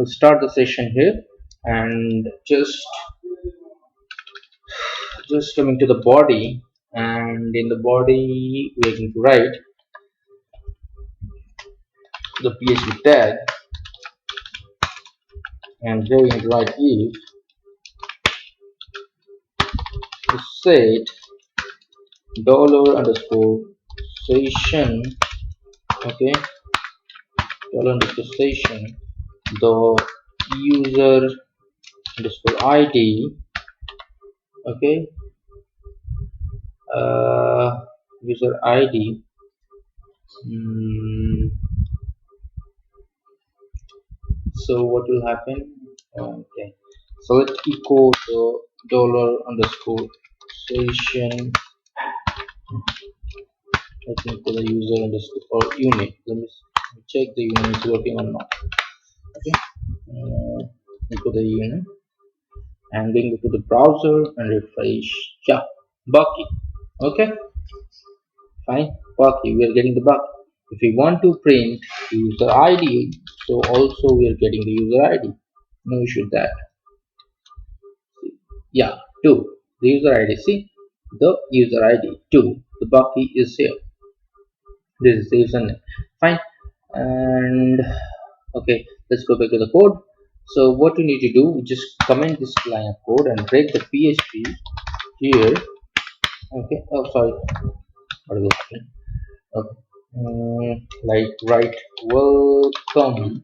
we'll start the session here, and just coming to the body, and in the body we're going to write the PHP tag, and here we're going to write if set $_session, okay, $_session, the user underscore ID, okay, user ID, so what will happen, okay, so let's echo the $_session, let me put the user underscore or unit. Let me check the unit is working or not. Okay, echo the unit, and then go to the browser and refresh. Yeah, Bucky. Okay, fine, Bucky. We are getting the Bucky. If we want to print user ID, so also we are getting the user ID. No issue with that. Yeah, 2. The user ID. See, the user ID 2. The Bucky is here. This is the username. Fine. And okay, let's go back to the code. So what you need to do, just comment this line of code and break the PHP here. Okay. Oh, sorry. What is it? Okay. Like write welcome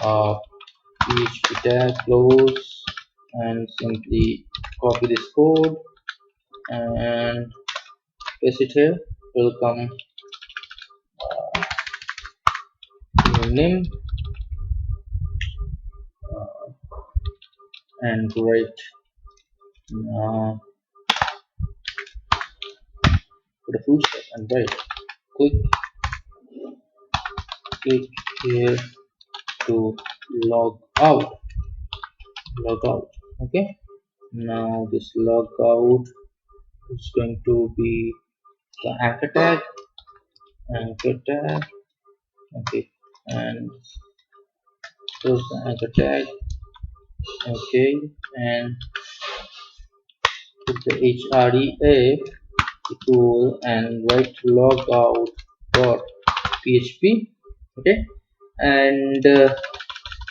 PHP tag close, and simply copy this code and paste it here. Welcome name, and write put a full stop and write click here to log out. Okay, now this log out is going to be the anchor tag, okay, and close the anchor tag, okay, and put the href tool and write logout dot php. Okay, and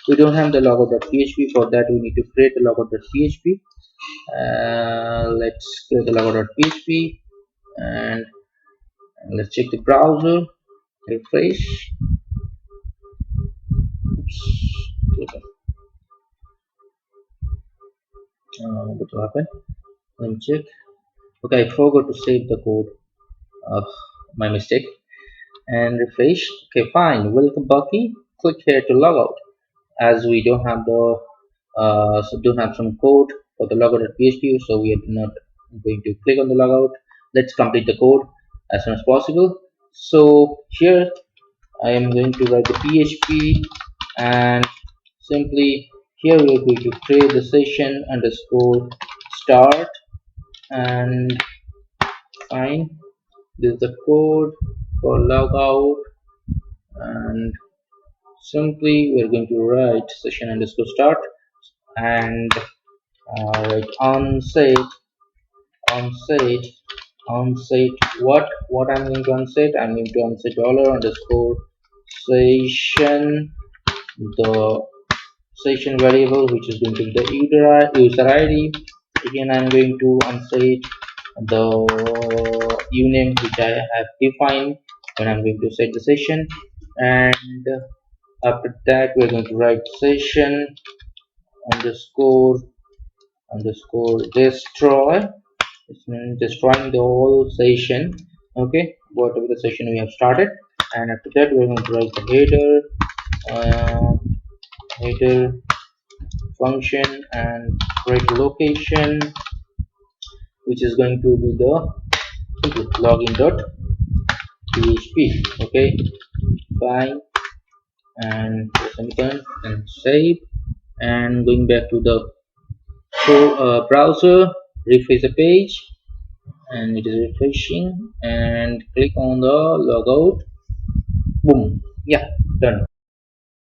we don't have the logout.php. For that we need to create the logout.php. Let's create the logout.php, and let's check the browser, refresh. What will happen? Let me check. Okay, I forgot to save the code. My mistake. And refresh. Okay, fine. Welcome, Bucky. Click here to log out. As we don't have the some code for the logout.php, so we are not going to click on the logout. Let's complete the code as soon as possible. So here I am going to write the PHP, and simply here we are going to create the session underscore start, and fine, this is the code for logout, and simply we are going to write session underscore start, and write onset what I'm going to unset. I'm going to unset $_session, the session variable, which is going to be the user ID. Again, I'm going to unset the uname which I have defined when I'm going to set the session, and after that we're going to write session underscore destroy. It's destroying the whole session, okay, whatever the session we have started. And after that we're going to write the header function, and write location, which is going to be the login.php. okay, fine, and and save, and going back to the browser, refresh the page, and it is refreshing, and click on the logout. Boom, yeah, done.